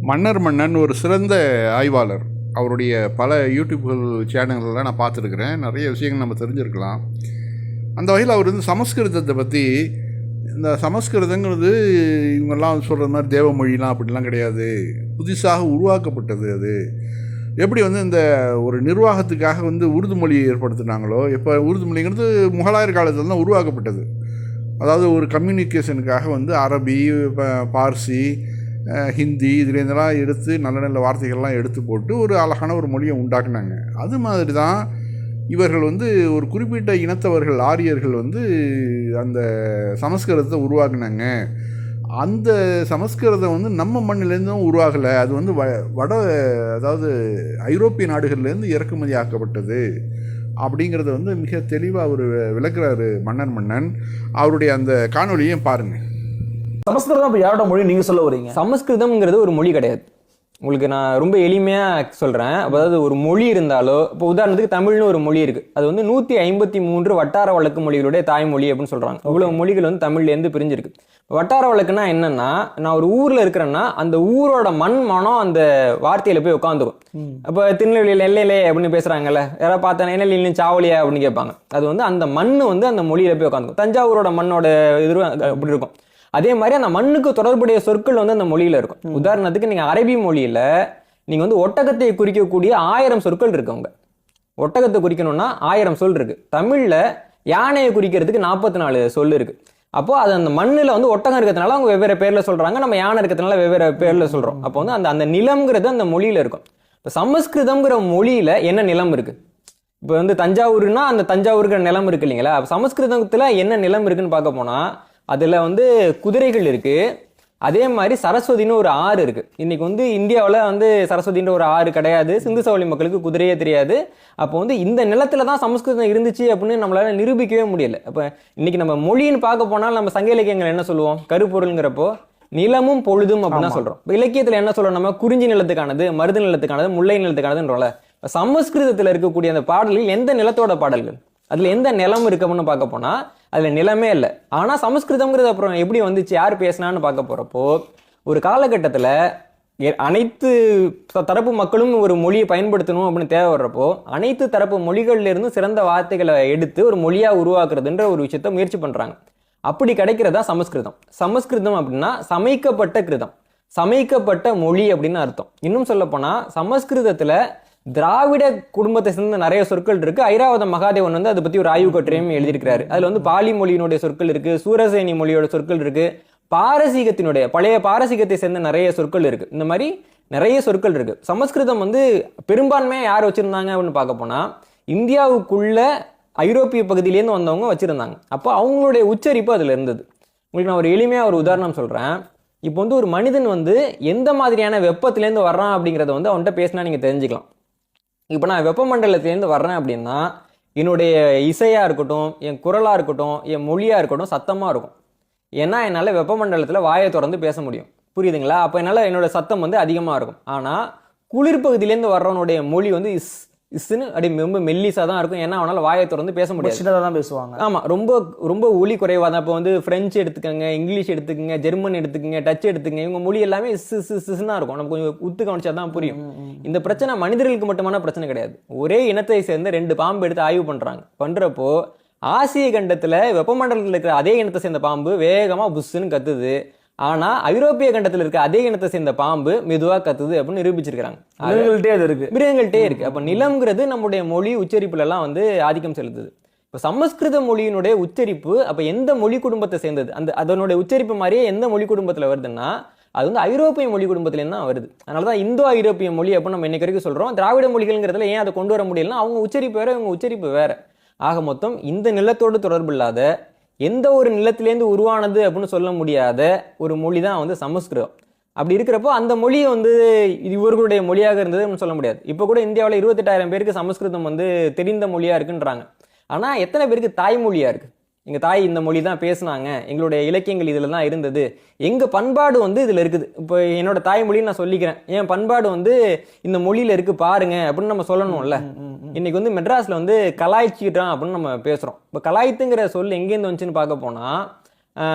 மன்னர் மன்னன் ஒரு சிறந்த ஆய்வாளர். அவருடைய பல யூடியூப்கள் சேனல்கள்லாம் நான் பார்த்துருக்குறேன். நிறைய விஷயங்கள் நம்ம தெரிஞ்சிருக்கலாம். அந்த வகையில் அவர் வந்து சமஸ்கிருதத்தை பற்றி, இந்த சமஸ்கிருதங்கிறது இவங்கெல்லாம் சொல்கிற மாதிரி தேவமொழிலாம் அப்படிலாம் கிடையாது, புதுசாக உருவாக்கப்பட்டது. அது எப்படி வந்து இந்த ஒரு நிர்வாகத்துக்காக வந்து உருது மொழியை ஏற்படுத்தினாங்களோ, இப்போ உருது மொழிங்கிறது முகலாயர் காலத்தில் தான் உருவாக்கப்பட்டது. அதாவது ஒரு கம்யூனிகேஷனுக்காக வந்து அரபி, பார்சி, ஹிந்தி இதுலேருந்தெல்லாம் எடுத்து நல்ல நல்ல வார்த்தைகள்லாம் எடுத்து போட்டு ஒரு அழகான ஒரு மொழியை உண்டாக்குனாங்க. அது மாதிரி தான் இவர்கள் வந்து ஒரு குறிப்பிட்ட இனத்தவர்கள், ஆரியர்கள் வந்து அந்த சமஸ்கிருதத்தை உருவாக்குனாங்க. அந்த சமஸ்கிருதம் வந்து நம்ம மண்ணிலேருந்தும் உருவாகலை, அது வந்து அதாவது ஐரோப்பிய நாடுகள்லேருந்து இறக்குமதி ஆக்கப்பட்டது அப்படிங்கிறத வந்து மிக தெளிவாக அவர் விளக்குறாரு மன்னர் மன்னன். அவருடைய அந்த காணொலியையும் பாருங்கள். சமஸ்கிருதம் இப்போ யாரோட மொழி நீங்கள் சொல்ல வரீங்க? சமஸ்கிருதம்ங்கிறது ஒரு மொழி கிடையாது. உங்களுக்கு நான் ரொம்ப எளிமையாக சொல்கிறேன். அதாவது ஒரு மொழி இருந்தாலோ, இப்போ உதாரணத்துக்கு தமிழ்னு ஒரு மொழி இருக்குது, அது வந்து 153 வட்டார வழக்கு மொழிகளுடைய தாய்மொழி அப்படின்னு சொல்கிறாங்க. இவ்வளோ மொழிகள் வந்து தமிழ்லேருந்து பிரிஞ்சிருக்கு. வட்டார வழக்குனா என்னன்னா, நான் ஒரு ஊரில் இருக்கிறேன்னா அந்த ஊரோட மனம் அந்த வார்த்தையில் போய் உட்காந்துக்கும். இப்போ திருநெல்வேலியில் எல்லையிலே அப்படின்னு பேசுகிறாங்கல்ல, யாராவது பார்த்தா நெல்லையிலும் சாவலியா அப்படின்னு கேட்பாங்க. அது வந்து அந்த மண் வந்து அந்த மொழியில் போய் உட்காந்துக்கும். தஞ்சாவூரோட மண்ணோட இது அப்படி இருக்கும். அதே மாதிரி அந்த மண்ணுக்கு தொடர்புடைய சொற்கள் வந்து அந்த மொழியில இருக்கும். உதாரணத்துக்கு நீங்க அரபி மொழியில நீங்க வந்து ஒட்டகத்தை குறிக்கக்கூடிய 1000 சொற்கள் இருக்கு. அவங்க ஒட்டகத்தை குறிக்கணும்னா 1000 சொல் இருக்கு. தமிழ்ல யானையை குறிக்கிறதுக்கு 44 சொல் இருக்கு. அப்போ அது அந்த மண்ணுல வந்து ஒட்டகம் இருக்கிறதுனால அவங்க வெவ்வேறு பேர்ல சொல்றாங்க, நம்ம யானை இருக்கிறதுனால வெவ்வேறு பேர்ல சொல்றோம். அப்போ வந்து அந்த அந்த நிலம்ங்கிறது அந்த மொழியில இருக்கும். இப்போ சமஸ்கிருதம்ங்கிற மொழியில என்ன நிலம் இருக்கு? இப்போ வந்து தஞ்சாவூர்னா அந்த தஞ்சாவூருக்கு நிலம் இருக்கு இல்லைங்களா? சமஸ்கிருதத்துல என்ன நிலம் இருக்குன்னு பார்க்க போனா அதில் வந்து குதிரைகள் இருக்குது. அதே மாதிரி சரஸ்வதினு ஒரு ஆறு இருக்குது. இன்றைக்கி வந்து இந்தியாவில் வந்து சரஸ்வதின்ற ஒரு ஆறு கிடையாது. சிந்து சவழி மக்களுக்கு குதிரையே தெரியாது. அப்போ வந்து இந்த நிலத்தில் தான் சமஸ்கிருதம் இருந்துச்சு அப்படின்னு நம்மளால் நிரூபிக்கவே முடியலை. அப்போ இன்றைக்கி நம்ம மொழின்னு பார்க்க போனால் நம்ம சங்க இலக்கியங்கள் என்ன சொல்லுவோம்? கருப்பொருளுங்கிறப்போ நிலமும் பொழுதும் அப்படின்னு தான் சொல்கிறோம். இப்போ இலக்கியத்தில் என்ன சொல்கிறோம்? நம்ம குறிஞ்சி நிலத்துக்கானது, மருது நிலத்துக்கானது, முல்லை நிலத்துக்கானதுன்றோம்ல. சமஸ்கிருதத்தில் இருக்கக்கூடிய அந்த பாடல்கள் எந்த நிலத்தோட பாடல்கள்? அதில் எந்த நிலம் இருக்கு அப்படின்னு பார்க்க போனால் அதில் நிலமே இல்லை. ஆனால் சமஸ்கிருதம்ங்கிறது அப்புறம் எப்படி வந்துச்சு, யார் பேசினான்னு பார்க்க போகிறப்போ, ஒரு காலகட்டத்தில் அனைத்து தரப்பு மக்களும் ஒரு மொழியை பயன்படுத்தணும் அப்படின்னு தேவை வர்றப்போ அனைத்து தரப்பு மொழிகள்லேருந்து சிறந்த வார்த்தைகளை எடுத்து ஒரு மொழியாக உருவாக்குறதுன்ற ஒரு விஷயத்த முயற்சி பண்ணுறாங்க. அப்படி கிடைக்கிறதா சமஸ்கிருதம். சமஸ்கிருதம் அப்படின்னா சமைக்கப்பட்ட கிருதம், சமைக்கப்பட்ட மொழி அப்படின்னு அர்த்தம். இன்னும் சொல்ல போனால் சமஸ்கிருதத்தில் திராவிட குடும்பத்தை சேர்ந்த நிறைய சொற்கள் இருக்கு. ஐராவத மகாதேவன் வந்து அதை பத்தி ஒரு ஆய்வு கட்டுரையும் எழுதியிருக்கிறாரு. அதுல வந்து பாலி மொழியினுடைய சொற்கள் இருக்கு, சூரசேனி மொழியோட சொற்கள் இருக்கு, பாரசீகத்தினுடைய பழைய பாரசீகத்தை சேர்ந்த நிறைய சொற்கள் இருக்கு. இந்த மாதிரி நிறைய சொற்கள் இருக்கு. சமஸ்கிருதம் வந்து பெரும்பான்மையா யார் வச்சிருந்தாங்க அப்படின்னு பார்க்க போனா இந்தியாவுக்குள்ள ஐரோப்பிய பகுதியிலேருந்து வந்தவங்க வச்சிருந்தாங்க. அப்போ அவங்களுடைய உச்சரிப்பு அதுல இருந்தது. உங்களுக்கு நான் ஒரு எளிமையா ஒரு உதாரணம் சொல்றேன். இப்போ வந்து ஒரு மனிதன் வந்து எந்த மாதிரியான வெப்பத்திலேருந்து வர்றான் அப்படிங்கிறத வந்து அவன்கிட்ட பேசினா நீங்க தெரிஞ்சுக்கலாம். இப்போ நான் வெப்பமண்டலத்திலேருந்து வர்றேன் அப்படின்னா என்னுடைய இசையாக இருக்கட்டும், என் குரலாக இருக்கட்டும், என் மொழியாக இருக்கட்டும் சத்தமாக இருக்கும். ஏன்னா என்னால் வெப்பமண்டலத்தில் வாயை திறந்து பேச முடியும். புரியுதுங்களா? அப்போ என்னால் என்னோட சத்தம் வந்து அதிகமாக இருக்கும். ஆனால் குளிர்பகுதியிலேருந்து வர்றவனுடைய மொழி வந்து இஸ்ன்னு அப்படி ரொம்ப மெல்லிசாக தான் இருக்கும். ஏன்னா அவனால் வாயை திறந்து பேச முடியாது, சின்னதாக தான் பேசுவாங்க. ஆமாம், ரொம்ப ரொம்ப ஒலி குறைவாக தான். இப்போ வந்து ஃப்ரெஞ்சு எடுத்துக்கோங்க, இங்கிலீஷ் எடுத்துக்கோங்க, ஜெர்மன் எடுத்துக்கோங்க, டச் எடுத்துக்கங்க, இவங்க மொழி எல்லாமே சிஸ்னா இருக்கும். நம்ம கொஞ்சம் உத்து கவனிச்சா தான் புரியும். இந்த பிரச்சனை மனிதர்களுக்கு மட்டுமான பிரச்சனை கிடையாது. ஒரே இனத்தை சேர்ந்து 2 பாம்பு எடுத்து ஆய்வு பண்ணுறப்போ ஆசிய கண்டத்தில் வெப்பமண்டலத்தில் இருக்கிற அதே இனத்தை சேர்ந்த பாம்பு வேகமாக புஷ்ஷுன்னு கத்துது. ஆனா ஐரோப்பிய கண்டத்தில் இருக்க அதே இனத்தை சேர்ந்த பாம்பு மெதுவா கத்துது அப்படின்னு நிரூபிச்சிருக்காங்க. மிருகங்கள்டே இருக்கு. அப்ப நிலம்ங்கிறது நம்முடைய மொழி உச்சரிப்புல எல்லாம் வந்து ஆதிக்கம் செலுத்துது. இப்ப சமஸ்கிருத மொழியினுடைய உச்சரிப்பு அப்ப எந்த மொழி குடும்பத்தை சேர்ந்தது? அதனுடைய உச்சரிப்பு மாதிரியே எந்த மொழி குடும்பத்துல வருதுன்னா அது வந்து ஐரோப்பிய மொழி குடும்பத்திலேருந்து தான் வருது. அதனாலதான் இந்தோ ஐரோப்பிய மொழி அப்படின்னு நம்ம இன்னைக்கு வரைக்கும் சொல்றோம். திராவிட மொழிகள்ங்கிறதுல ஏன் அதை கொண்டு வர முடியலன்னா அவங்க உச்சரிப்பு வேற, இவங்க உச்சரிப்பு வேற. ஆக மொத்தம் இந்த நிலத்தோடு தொடர்பு இல்லாத, எந்த ஒரு நிலத்திலேருந்து உருவானது அப்படின்னு சொல்ல முடியாத ஒரு மொழி தான் வந்து சமஸ்கிருதம். அப்படி இருக்கிறப்போ அந்த மொழியை வந்து இவர்களுடைய மொழியாக இருந்தது சொல்ல முடியாது. இப்போ கூட இந்தியாவில் 28,000 பேருக்கு சமஸ்கிருதம் வந்து தெரிந்த மொழியா இருக்குன்றாங்க. ஆனால் எத்தனை பேருக்கு தாய்மொழியா இருக்கு? எங்கள் தாய் இந்த மொழி தான் பேசுனாங்க, எங்களுடைய இலக்கியங்கள் இதில் தான் இருந்தது, எங்கள் பண்பாடு வந்து இதில் இருக்குது. இப்போ என்னோட தாய்மொழின்னு நான் சொல்லிக்கிறேன், என் பண்பாடு வந்து இந்த மொழியில் இருக்குது பாருங்க அப்படின்னு நம்ம சொல்லணும்ல. இன்னைக்கு வந்து மெட்ராஸில் வந்து கலாய்ச்சிட்டான் அப்படின்னு நம்ம பேசுகிறோம். இப்போ கலாய்த்துங்கிற சொல் எங்கேருந்து வந்துச்சுன்னு பார்க்க போனால்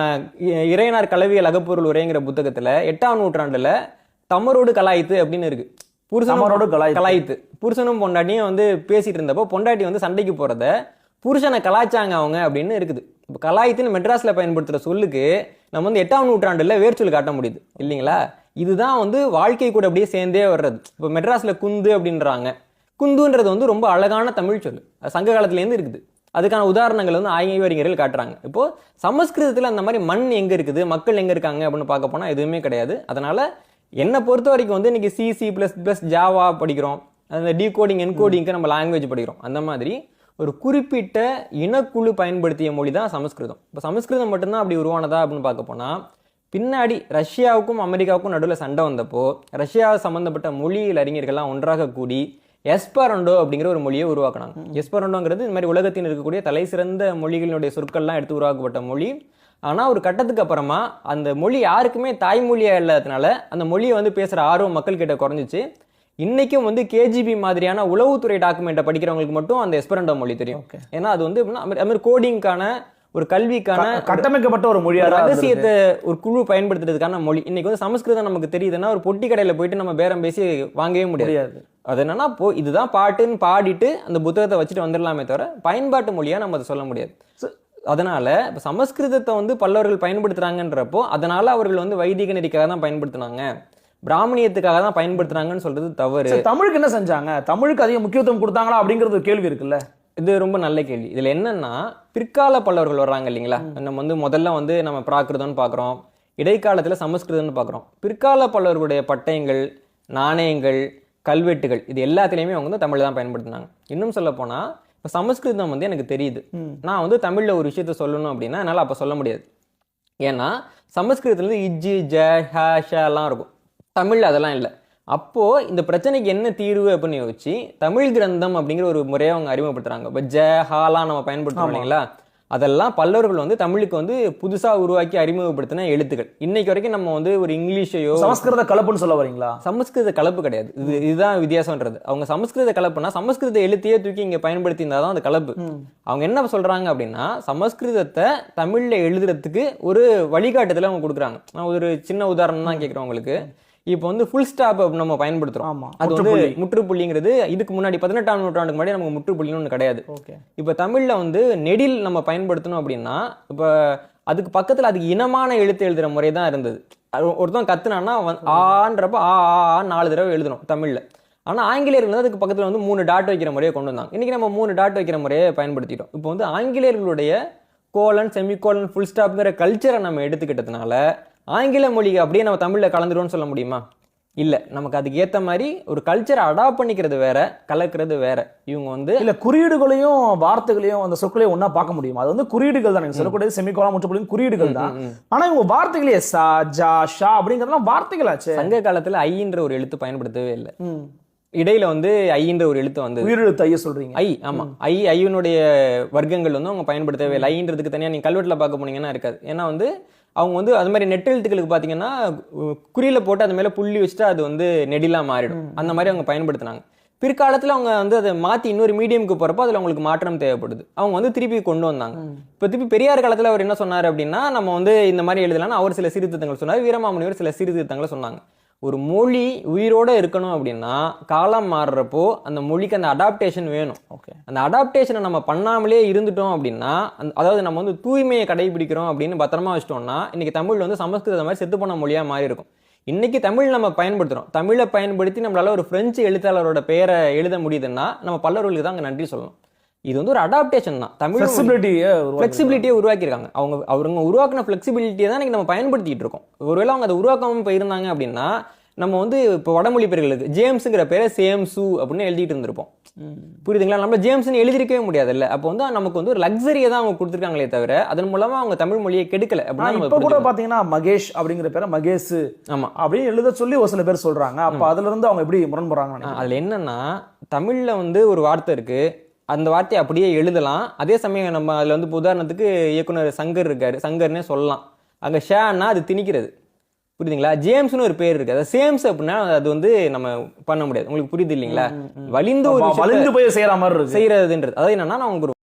இறையனார் கலவியல் அகப்பொருள் உரைங்கிற புத்தகத்தில் 8ஆம் நூற்றாண்டில் தமரோடு கலாய்த்து அப்படின்னு இருக்கு. தமரோடு கலாய்த்து புருஷனும் பொண்டாட்டியும் வந்து பேசிட்டு இருந்தப்போ பொண்டாட்டி வந்து சண்டைக்கு போறத புருஷனை கலாய்ச்சாங்க அவங்க அப்படின்னு இருக்குது. இப்போ கலாய்த்துன்னு மெட்ராஸ்ல பயன்படுத்துற சொல்லுக்கு நம்ம வந்து 8ஆம் நூற்றாண்டுல வேர்ச்சொல் காட்ட முடியுது இல்லைங்களா? இதுதான் வந்து வாழ்க்கை கூட அப்படியே சேர்ந்தே வர்றது. இப்போ மெட்ராஸ்ல குந்து அப்படின்றாங்க. குந்துன்றது வந்து ரொம்ப அழகான தமிழ் சொல், சங்க காலத்துலேருந்து இருக்குது. அதுக்கான உதாரணங்கள் வந்து ஆய்வறிஞர்கள் காட்டுறாங்க. இப்போ சமஸ்கிருதத்தில் அந்த மாதிரி மண் எங்க இருக்குது, மக்கள் எங்க இருக்காங்க அப்படின்னு பார்க்க போனா எதுவுமே கிடையாது. அதனால என்னை பொறுத்த வரைக்கும் வந்து இன்னைக்கு C++, ஜாவா படிக்கிறோம், அந்த டீகோடிங் என்கோடிங்க்கு நம்ம லாங்குவேஜ் படிக்கிறோம். அந்த மாதிரி ஒரு குறிப்பிட்ட இனக்குழு பயன்படுத்திய மொழி தான் சமஸ்கிருதம். இப்போ சமஸ்கிருதம் மட்டும்தான் அப்படி உருவானதா அப்படின்னு பார்க்க போனா பின்னாடி ரஷ்யாவுக்கும் அமெரிக்காவுக்கும் நடுவில் சண்டை வந்தப்போ ரஷ்யாவை சம்பந்தப்பட்ட மொழியியல் அறிஞர்கள்லாம் ஒன்றாக கூடி எஸ்பரண்டோ அப்படிங்கிற ஒரு மொழியை உருவாக்குனாங்க. எஸ்பரண்டோங்கிறது இந்த மாதிரி உலகத்தில் இருக்கக்கூடிய தலை சிறந்த மொழிகளினுடைய சொற்கள்லாம் எடுத்து உருவாக்கப்பட்ட மொழி. ஆனால் ஒரு கட்டத்துக்கு அப்புறமா அந்த மொழி யாருக்குமே தாய்மொழியாக இல்லாததுனால அந்த மொழியை வந்து பேசுகிற ஆர்வம் மக்கள் கிட்ட குறைஞ்சிச்சு. இன்னைக்கும் வந்து கேஜிபி மாதிரியான உளவுத்துறை டாக்குமெண்ட்டை படிக்கிறவங்களுக்கு மட்டும் அந்த எஸ்பரண்டோ மொழி தெரியும். ஏன்னா அது வந்து அது மாதிரி கோடிங்கான ஒரு கல்விக்கான கட்டமைக்கப்பட்ட ஒரு மொழி, ரகசியத்தை ஒரு குழு பயன்படுத்துறதுக்கான மொழி. இன்னைக்கு வந்து சமஸ்கிருதம் நமக்கு தெரியுதுன்னா ஒரு பொட்டி கடையில் போயிட்டு நம்ம பேரம் பேசி வாங்கவே முடியாது. அது என்னன்னா இதுதான் பாட்டுன்னு பாடிட்டு அந்த புத்தகத்தை வச்சுட்டு வந்துடலாமே தவிர பயன்பாட்டு மொழியா நம்ம அதை சொல்ல முடியாது. அதனால இப்போ சமஸ்கிருதத்தை வந்து பல்லவர்கள் பயன்படுத்துறாங்கன்றப்போ அதனால அவர்கள் வந்து வைதிக நெறிக்காக தான் பயன்படுத்தினாங்க, பிராமணியத்துக்காக தான் பயன்படுத்துறாங்கன்னு சொல்றது தவறு. தமிழுக்கு என்ன செஞ்சாங்க, தமிழுக்கு அதிக முக்கியத்துவம் கொடுத்தாங்களா அப்படிங்கிறது ஒரு கேள்வி இருக்குல்ல. இது ரொம்ப நல்ல கேள்வி. இதுல என்னன்னா பிற்கால பல்லவர்கள் வர்றாங்க இல்லைங்களா? நம்ம வந்து முதல்ல வந்து நம்ம பிராகிருதம்னு பார்க்குறோம், இடைக்காலத்துல சமஸ்கிருதம்னு பார்க்குறோம். பிற்கால பல்லவர்களுடைய பட்டயங்கள், நாணயங்கள், கல்வெட்டுகள் இது எல்லாத்துலேயுமே அவங்க வந்து தமிழ் தான் பயன்படுத்தினாங்க. இன்னும் சொல்ல போனா இப்போ சமஸ்கிருதம் வந்து எனக்கு தெரியுது, நான் வந்து தமிழ்ல ஒரு விஷயத்த சொல்லணும் அப்படின்னா என்னால் அப்போ சொல்ல முடியாது. ஏன்னா சமஸ்கிருதத்துல இஜ்ஜு ஜ ஹ ஷலாம் இருக்கும், தமிழ்ல அதெல்லாம் இல்லை. அப்போ இந்த பிரச்சனைக்கு என்ன தீர்வு அப்படின்னு யோசிச்சு தமிழ் கிரந்தம் அப்படிங்கிற ஒரு முறையை அவங்க அறிமுகப்படுத்துறாங்க. இப்போ ஜ ஹாலாம் நம்ம பயன்படுத்துறோம் இல்லைங்களா? அதெல்லாம் பல்லவர்கள் வந்து தமிழுக்கு வந்து புதுசா உருவாக்கி அறிமுகப்படுத்தின எழுத்துக்கள். இன்னைக்கு வரைக்கும் நம்ம வந்து ஒரு இங்கிலீஷையோ சமஸ்கிருத கலப்புன்னு சொல்ல வரீங்களா? சமஸ்கிருத கலப்பு கிடையாது, இதுதான் வித்தியாசம்ன்றது. அவங்க சமஸ்கிருத கலப்புனா சமஸ்கிருத எழுத்தையே தூக்கி இங்க பயன்படுத்தி இருந்தாதான் அந்த கலப்பு. அவங்க என்ன சொல்றாங்க அப்படின்னா சமஸ்கிருதத்தை தமிழ்ல எழுதுறதுக்கு ஒரு வழிகாட்டுதல அவங்க கொடுக்குறாங்க. நான் ஒரு சின்ன உதாரணம் தான் கேட்கிறேன் உங்களுக்கு. இப்போ வந்து ஃபுல் ஸ்டாப் நம்ம பயன்படுத்துறோம். அது வந்து முற்றுப்புள்ளிங்கிறது இதுக்கு முன்னாடி 18ஆம் நூற்றாண்டுக்கு முன்னாடி நமக்கு முற்றுப்புள்ளின்னு ஒன்று கிடையாது. இப்போ தமிழ்ல வந்து நெடில் நம்ம பயன்படுத்தணும் அப்படின்னா இப்போ அதுக்கு பக்கத்துல அதுக்கு இனமான எழுத்து எழுதுற முறை தான் இருந்தது. ஒருத்தன் கத்துனான்னா ஆன்றப்ப ஆ 4 தடவை எழுதணும் தமிழ்ல. ஆனா ஆங்கிலேயர்கள் வந்து அதுக்கு பக்கத்துல வந்து 3 டாட் வைக்கிற முறையை கொண்டு வந்தாங்க. இன்னைக்கு நம்ம 3 டாட் வைக்கிற முறையை பயன்படுத்திட்டோம். இப்போ வந்து ஆங்கிலேயர்களுடைய கோலன், செமிகோலன், ஃபுல் ஸ்டாப்ங்கிற கல்ச்சரை நம்ம எடுத்துக்கிட்டதுனால ஆங்கில மொழிக்கு அப்படியே நம்ம தமிழ்ல கலந்துருவோம்னு சொல்ல முடியுமா? இல்ல, நமக்கு அதுக்கு ஏத்த மாதிரி ஒரு கல்ச்சரை அடாப்ட் பண்ணிக்கிறது வேற, கலக்கிறது வேற. இவங்க வந்து இல்ல குறியீடுகளையும் வார்த்தைகளையும் அந்த சொற்களையும் ஒன்னா பார்க்க முடியும். அது வந்து குறியீடுகள் தான், நீங்க சொல்லக்கூடிய செமிகோலன் முற்றுப்புள்ளி குறியீடுகள் தான். ஆனா இவங்க வார்த்தைகளே சா ஜா ஷா அப்படிங்கறதெல்லாம் வார்த்தைகளாச்சு. சங்க காலத்துல ஐன்ற ஒரு எழுத்து பயன்படுத்தவே இல்லை. இடையில வந்து ஐன்ற ஒரு எழுத்து வந்து உயிரெழுத்து ஐய சொல்றீங்க. ஐ, ஆமா, ஐயனுடைய வர்க்கங்கள் வந்து அவங்க பயன்படுத்தவே இல்லை. ஐன்றதுக்கு தனியா நீங்க கல்வெட்டுல பார்க்க போனீங்கன்னா இருக்காது. ஏன்னா வந்து அவங்க வந்து அது மாதிரி நெட் எழுத்துக்களுக்கு பார்த்தீங்கன்னா குறியில போட்டு அது மேலே புள்ளி வச்சுட்டு அது வந்து நெடிலா மாறிடும். அந்த மாதிரி அவங்க பயன்படுத்தினாங்க. பிற்காலத்தில் அவங்க வந்து அதை மாற்றி இன்னொரு மீடியமுக்கு போகிறப்போ அதில் அவங்களுக்கு மாற்றம் தேவைப்படுது. அவங்க வந்து திருப்பி கொண்டு வந்தாங்க. இப்போ திருப்பி பெரியார் காலத்தில் அவர் என்ன சொன்னார் அப்படின்னா நம்ம வந்து இந்த மாதிரி எழுதலாம்னு அவர் சில சீர்திருத்தங்கள் சொன்னார். வீரமாமுனிவர் சில சீர்திருத்தங்களை சொன்னாங்க. ஒரு மொழி உயிரோட இருக்கணும் அப்படின்னா காலம் மாறுறப்போ அந்த மொழிக்கு அந்த அடாப்டேஷன் வேணும். அந்த அடாப்டேஷனை நம்ம பண்ணாமலே இருந்துட்டோம் அப்படின்னா அதாவது நம்ம வந்து தூய்மையை கடைபிடிக்கிறோம் அப்படின்னு பத்திரமா வச்சிட்டோம்னா இன்னைக்கு தமிழ் வந்து சமஸ்கிருத மாதிரி செத்து போன மொழியா மாறி இருக்கும். இன்னைக்கு தமிழ் நம்ம பயன்படுத்துறோம். தமிழை பயன்படுத்தி நம்மளால ஒரு பிரெஞ்சு எழுத்தாளரோட பெயரை எழுத முடியுதுன்னா நம்ம பல்லவர்களுக்கு தான் அங்கே நன்றி சொல்லணும். இது வந்து ஒரு அடாப்டேஷன் தான். தமிழ் ஃபிளெக்சிபிலிட்டியை உருவாக்கியிருக்காங்க. அவங்க உருவாக்கின ஃபிளெக்சிபிலிட்டியை தான் இன்னைக்கு நம்ம பயன்படுத்திட்டு இருக்கோம். ஒருவேளை அவங்க அதை உருவாக்காம போயிருந்தாங்க அப்படின்னா நம்ம வந்து இப்போ வடமொழி பேர்களுக்கு ஜேம்ஸுங்கிற பேரை சேம்சு அப்படின்னு எழுதிட்டு இருந்திருப்போம். புரியுதுங்களா? நம்ம ஜேம்ஸ்னு எழுதிருக்கவே முடியாது இல்லை. அப்போ வந்து நமக்கு வந்து ஒரு லக்ஸரியை தான் அவங்க கொடுத்துருக்காங்களே தவிர அதன் மூலமா அவங்க தமிழ் மொழியை கெடுக்கல. அப்படின்னா இப்போ கூட பாத்தீங்கன்னா மகேஷ் அப்படிங்கிற பேரை மகேஷ் ஆமா அப்படின்னு எழுத சொல்லி ஒரு சில பேர் சொல்றாங்க. அப்போ அதுல இருந்து அவங்க எப்படி முரண்படுறாங்க? அதுல என்னன்னா தமிழ்ல வந்து ஒரு வார்த்தை இருக்கு, அந்த வார்த்தையை அப்படியே எழுதலாம். அதே சமயம் நம்ம அதில் வந்து உதாரணத்துக்கு இயக்குனர் சங்கர் இருக்காரு, சங்கர்னே சொல்லலாம். அங்கே ஷேன்னா அது திணிக்கிறது. புரியுதுங்களா? ஜேம்ஸ்னு ஒரு பேர் இருக்கு, அது சேம்ஸ் அப்படின்னா அது வந்து நம்ம பண்ண முடியாது. உங்களுக்கு புரியுது இல்லைங்களா? வலிந்து போய் செய்யற மாதிரி செய்யறதுன்றது அதாவது என்னன்னா நான் உங்களுக்கு